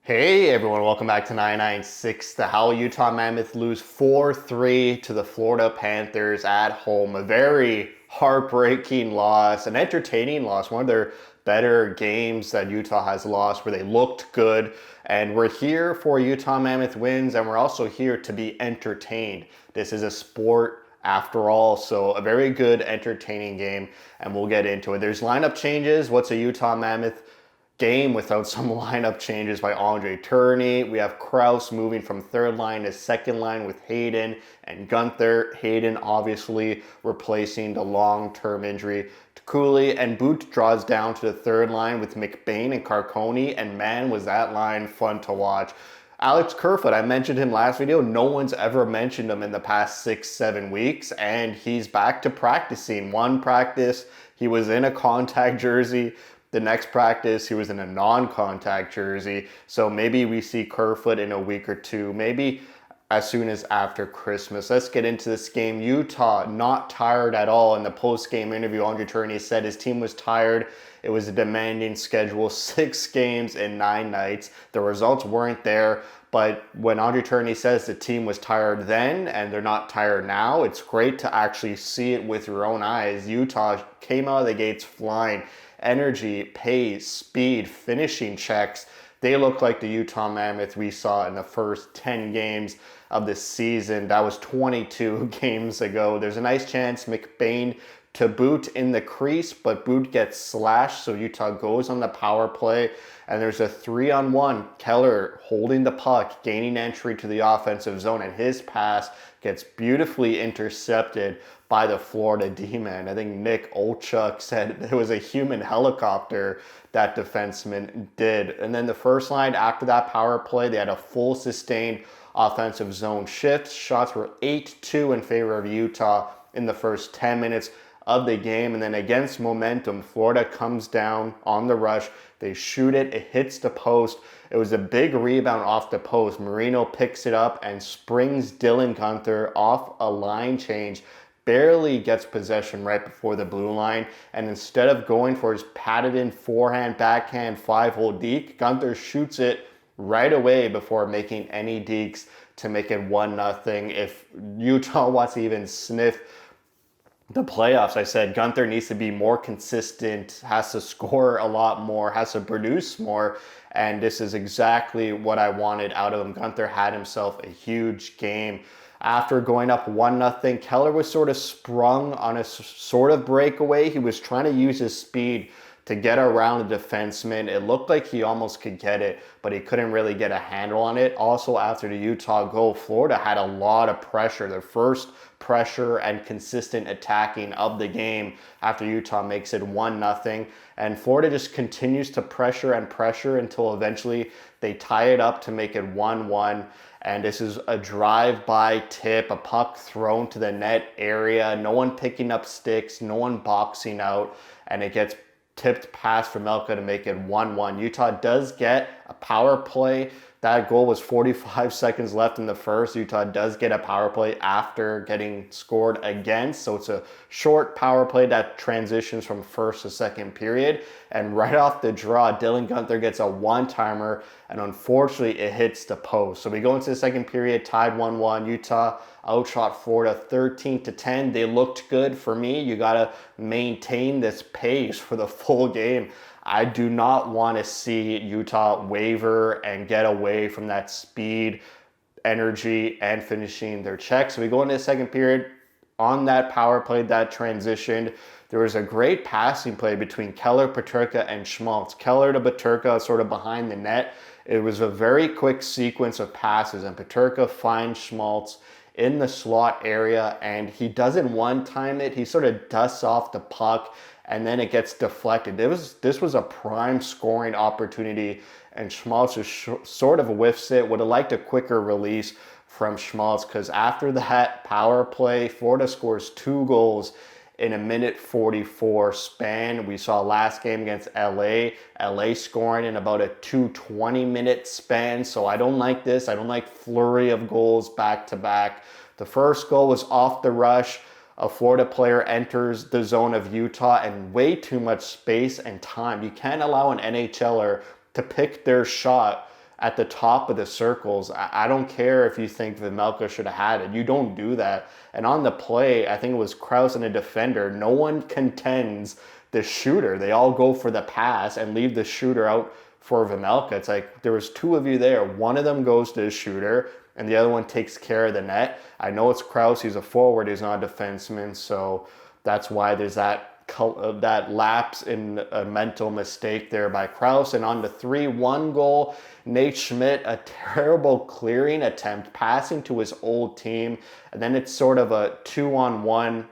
Hey everyone, welcome back to 996. The Howl Utah Mammoth lose 4-3 to the Florida Panthers at home. A very heartbreaking loss, an entertaining loss, one of their better games that Utah has lost where they looked good. And we're here for Utah Mammoth wins, and we're also here to be entertained. This is a sport after all, so a very good entertaining game, and we'll get into it. There's lineup changes. What's a Utah Mammoth game without some lineup changes by Andre Turney? We have Kraus moving from third line to second line with Hayden and Gunther. Hayden obviously replacing the long-term injury to Cooley, and Boot draws down to the third line with McBain and Carconi, and man, was that line fun to watch. Alex Kerfoot, I mentioned him last video. No one's ever mentioned him in the past 6-7 weeks, and he's back to practicing. One practice, he was in a contact jersey. The next practice, he was in a non-contact jersey. So maybe we see Kerfoot in a week or two, maybe as soon as after Christmas. Let's get into this game. Utah not tired at all. In the post-game interview, Andre Turney said his team was tired. It was a demanding schedule, 6 games in 9 nights. The results weren't there, but when Andre Turney says the team was tired then and they're not tired now, it's great to actually see it with your own eyes. Utah came out of the gates flying. Energy, pace, speed, finishing checks. They look like the Utah Mammoth we saw in the first 10 games of the season. That was 22 games ago. There's a nice chance McBain to Boot in the crease, but Boot gets slashed, so Utah goes on the power play, and there's a 3-on-1. Keller holding the puck, gaining entry to the offensive zone, and his pass gets beautifully intercepted by the Florida D-man. I think Nick Olchuk said it was a human helicopter that defenseman did. And then the first line, after that power play, they had a full sustained offensive zone shift. Shots were 8-2 in favor of Utah in the first 10 minutes of the game. And then against momentum, Florida comes down on the rush. They shoot it. It hits the post. It was a big rebound off the post. Marino picks it up and springs Dylan Gunther off a line change. Barely gets possession right before the blue line. And instead of going for his padded in forehand, backhand, 5-hole deke, Gunther shoots it right away before making any dekes to make it 1-0. If Utah wants to even sniff the playoffs, I said Gunther needs to be more consistent, has to score a lot more, has to produce more, and this is exactly what I wanted out of him. Gunther had himself a huge game. After going up 1-0, Keller was sort of sprung on a sort of breakaway. He was trying to use his speed to get around the defenseman. It looked like he almost could get it, but he couldn't really get a handle on it. Also, after the Utah goal, Florida had a lot of pressure. Their first pressure and consistent attacking of the game after Utah makes it 1-0. And Florida just continues to pressure and pressure until eventually they tie it up to make it 1-1. And this is a drive-by tip, a puck thrown to the net area, no one picking up sticks, no one boxing out, and it gets tipped past Melka to make it 1-1. Utah does get a power play. That goal was 45 seconds left in the first. Utah does get a power play after getting scored against. So it's a short power play that transitions from first to second period. And right off the draw, Dylan Gunther gets a one-timer, and unfortunately it hits the post. So we go into the second period, tied 1-1. Utah outshot Florida 13-10. They looked good for me. You got to maintain this pace for the full game. I do not want to see Utah waver and get away from that speed, energy, and finishing their checks. So we go into the second period. On that power play that transitioned, there was a great passing play between Keller, Peterka, and Schmaltz. Keller to Peterka sort of behind the net. It was a very quick sequence of passes, and Peterka finds Schmaltz in the slot area, and he doesn't one-time it. He sort of dusts off the puck, and then it gets deflected. This was a prime scoring opportunity, and Schmaltz just sort of whiffs it. Would have liked a quicker release from Schmaltz, because after that power play, Florida scores 2 goals in a minute 44 span. We saw last game against LA scoring in about a 2:20-minute span. So I don't like this. I don't like flurry of goals back to back. The first goal was off the rush. A Florida player enters the zone of Utah and way too much space and time. You can't allow an NHLer to pick their shot at the top of the circles. I don't care if you think Vejmelka should have had it. You don't do that. And on the play, I think it was Krause and a defender. No one contends the shooter. They all go for the pass and leave the shooter out for Vejmelka. It's like there was two of you there. One of them goes to the shooter and the other one takes care of the net. I know it's Krause. He's a forward. He's not a defenseman. So that's why there's that lapse in a mental mistake there by Krause. And on the 3-1 goal, Nate Schmidt, a terrible clearing attempt, passing to his old team. And then it's sort of a 2-on-1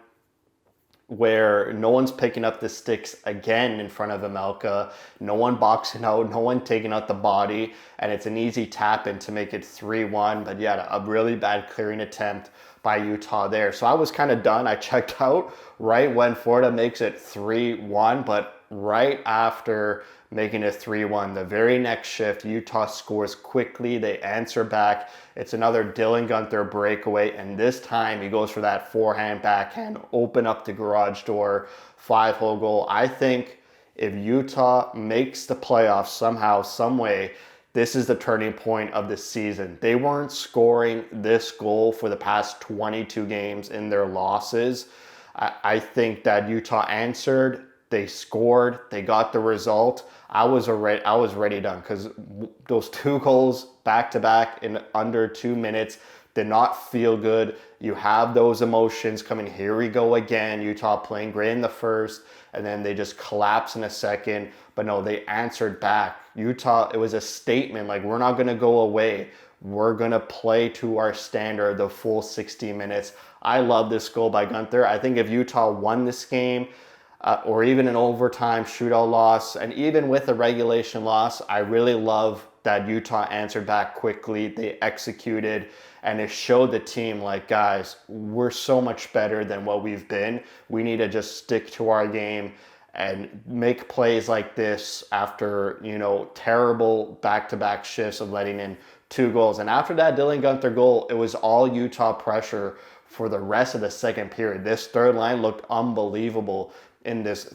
where no one's picking up the sticks again in front of Vejmelka. No one boxing out, no one taking out the body. And it's an easy tap in to make it 3-1. But yeah, a really bad clearing attempt by Utah there. So I was kind of done. I checked out right when Florida makes it 3-1, but right after making it 3-1, the very next shift, Utah scores quickly. They answer back. It's another Dylan Guenther breakaway, and this time he goes for that forehand, backhand, open up the garage door, 5-hole goal. I think if Utah makes the playoffs somehow, some way, this is the turning point of the season. They weren't scoring this goal for the past 22 games in their losses. I think that Utah answered, they scored, they got the result. I was ready done because those 2 goals back to back in under 2 minutes did not feel good. You have those emotions coming. Here we go again. Utah playing great in the first, and then they just collapse in a second. But no, they answered back. Utah, it was a statement like, we're not going to go away. We're going to play to our standard the full 60 minutes. I love this goal by Guenther. I think if Utah won this game, or even an overtime shootout loss, and even with a regulation loss, I really love that Utah answered back quickly. They executed, and it showed the team like, guys, we're so much better than what we've been. We need to just stick to our game and make plays like this after, terrible back-to-back shifts of letting in 2 goals. And after that Dylan Guenther goal, it was all Utah pressure for the rest of the second period. This third line looked unbelievable in this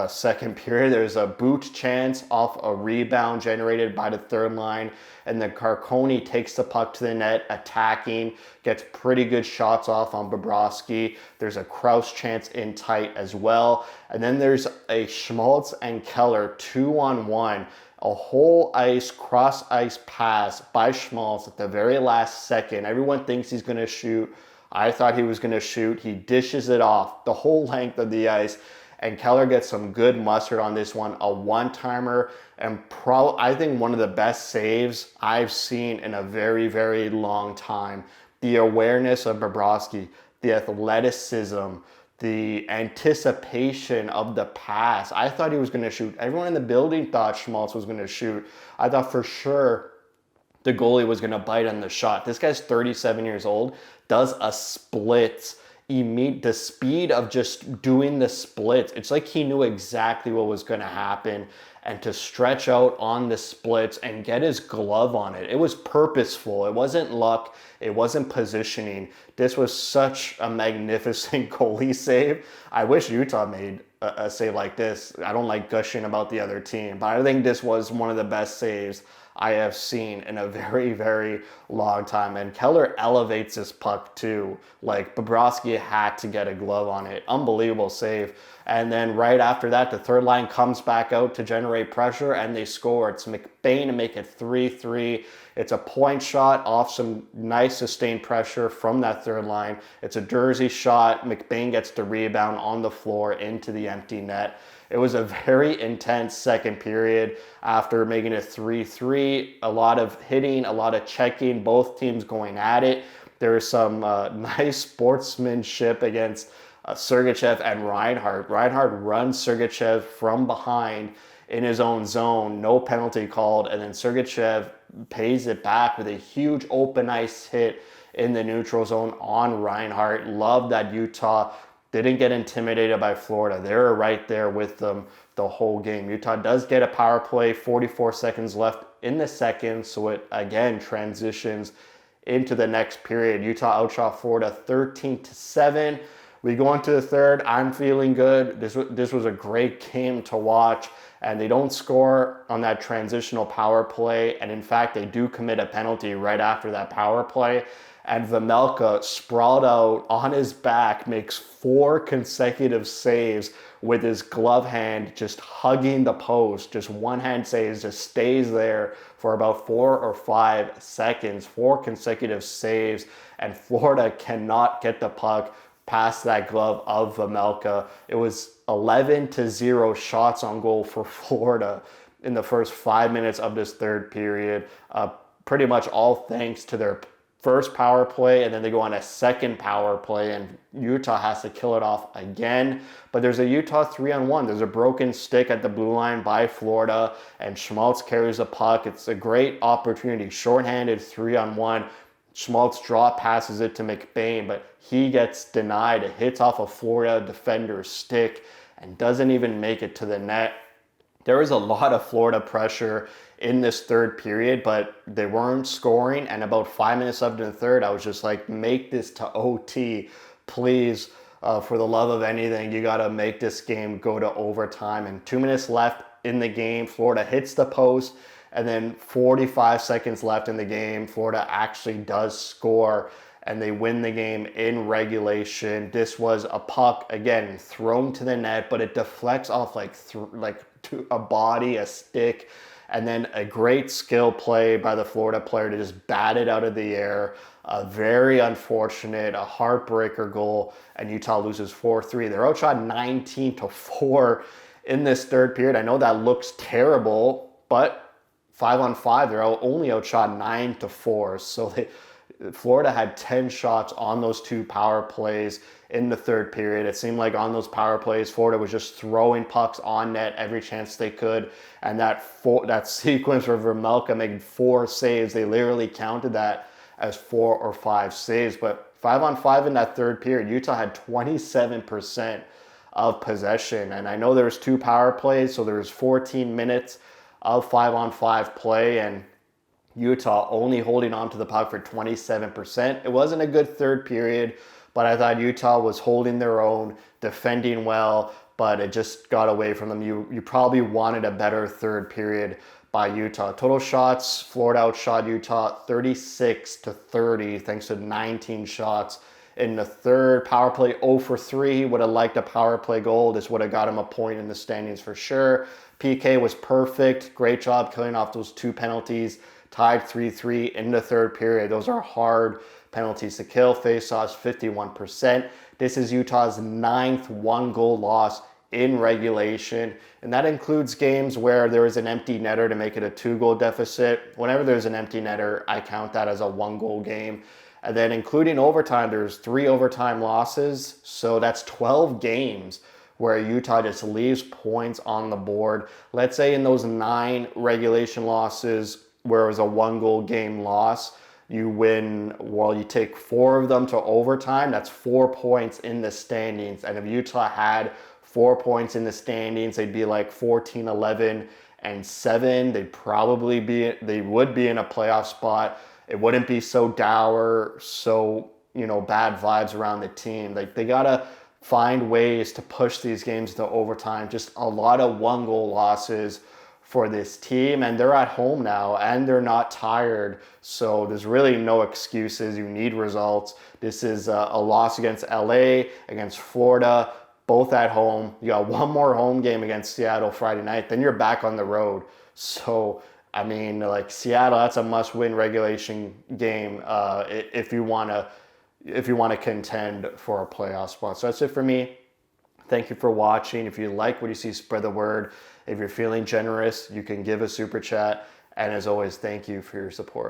second period. There's a boot chance off a rebound generated by the third line, and then Carcone takes the puck to the net, attacking, gets pretty good shots off on Bobrovsky. There's a Krause chance in tight as well, and then there's a Schmaltz and Keller 2-on-1, a whole ice, cross ice pass by Schmaltz at the very last second. Everyone thinks he's going to shoot. I thought he was going to shoot. He dishes it off the whole length of the ice. And Keller gets some good mustard on this one, a one-timer, and I think one of the best saves I've seen in a very, very long time. The awareness of Bobrovsky, the athleticism, the anticipation of the pass. I thought he was going to shoot. Everyone in the building thought Schmaltz was going to shoot. I thought for sure the goalie was going to bite on the shot. This guy's 37 years old, does a split. The speed of just doing the splits, it's like he knew exactly what was going to happen, and to stretch out on the splits and get his glove on it. It was purposeful. It wasn't luck. It wasn't positioning. This was such a magnificent goalie save. I wish Utah made a save like this. I don't like gushing about the other team, but I think this was one of the best saves I have seen in a very, very long time. And Keller elevates this puck too. Like, Bobrovsky had to get a glove on it. Unbelievable save. And then right after that, the third line comes back out to generate pressure, and they score. It's McBain to make it 3-3. It's a point shot off some nice sustained pressure from that third line. It's a Jersey shot. McBain gets the rebound on the floor into the empty net. It was a very intense second period after making it 3-3. A lot of hitting, a lot of checking, both teams going at it. There was some nice sportsmanship against Sergachev and Reinhart. Reinhart runs Sergachev from behind in his own zone, no penalty called, and then Sergachev pays it back with a huge open ice hit in the neutral zone on Reinhart. Love that Utah didn't get intimidated by Florida. They were right there with them the whole game. Utah does get a power play, 44 seconds left in the second, so it again transitions into the next period. Utah outshot Florida 13-7. we go into the third. I'm feeling good. This was a great game to watch. And they don't score on that transitional power play. And in fact, they do commit a penalty right after that power play. And Vejmelka, sprawled out on his back, makes 4 consecutive saves with his glove hand just hugging the post. Just one hand saves, just stays there for about 4 or 5 seconds. 4 consecutive saves, and Florida cannot get the puck past that glove of Vejmelka. It was 11-0 shots on goal for Florida in the first 5 minutes of this third period. Pretty much all thanks to their first power play, and then they go on a second power play, and Utah has to kill it off again. But there's a Utah 3-on-1. There's a broken stick at the blue line by Florida, and Schmaltz carries the puck. It's a great opportunity. Shorthanded 3-on-1. Schmaltz drop passes it to McBain, but he gets denied. It hits off a Florida defender's stick and doesn't even make it to the net. There was a lot of Florida pressure in this third period, but they weren't scoring. And about 5 minutes up to the third, I was just like, make this to OT, please. For the love of anything, you got to make this game go to overtime. And 2 minutes left in the game, Florida hits the post. And then 45 seconds left in the game, Florida actually does score, and they win the game in regulation. This was a puck, again, thrown to the net, but it deflects off to a body, a stick, and then a great skill play by the Florida player to just bat it out of the air. Very unfortunate, a heartbreaker goal, and Utah loses 4-3. They're outshot 19-4 in this third period. I know that looks terrible, but 5-on-5, they're only outshot 9-4. So Florida had 10 shots on those 2 power plays in the third period. It seemed like on those power plays, Florida was just throwing pucks on net every chance they could. And that sequence where Vejmelka made 4 saves, they literally counted that as 4 or 5 saves. But 5-on-5 in that third period, Utah had 27% of possession. And I know there was 2 power plays, so there was 14 minutes of 5-on-5 play, and Utah only holding on to the puck for 27%. It wasn't a good third period, but I thought Utah was holding their own, defending well, but it just got away from them. You probably wanted a better third period by Utah. Total shots, Florida outshot Utah 36-30 thanks to 19 shots in the third. Power play 0-for-3. Would have liked a power play goal. This would have got him a point in the standings for sure. PK was perfect. Great job killing off those 2 penalties. Tied 3-3 in the third period. Those are hard penalties to kill. Faceoffs 51%. This is Utah's 9th 1-goal loss in regulation. And that includes games where there is an empty netter to make it a 2-goal deficit. Whenever there's an empty netter, I count that as a 1-goal game. And then including overtime, there's 3 overtime losses. So that's 12 games where Utah just leaves points on the board. Let's say in those 9 regulation losses where it was a 1-goal game loss, you win, well, you take 4 of them to overtime. That's 4 points in the standings. And if Utah had 4 points in the standings, they'd be like 14-11-7. They would be in a playoff spot. It wouldn't be so dour, so, bad vibes around the team. They gotta find ways to push these games to overtime. Just a lot of 1-goal losses for this team, and they're at home now, and they're not tired, so there's really no excuses. You need results. This is a loss against LA, against Florida, both at home. You got 1 more home game against Seattle Friday night, then you're back on the road. So Seattle, that's a must-win regulation game if you want to contend for a playoff spot. So that's it for me. Thank you for watching. If you like what you see, spread the word. If you're feeling generous, you can give a super chat. And as always, thank you for your support.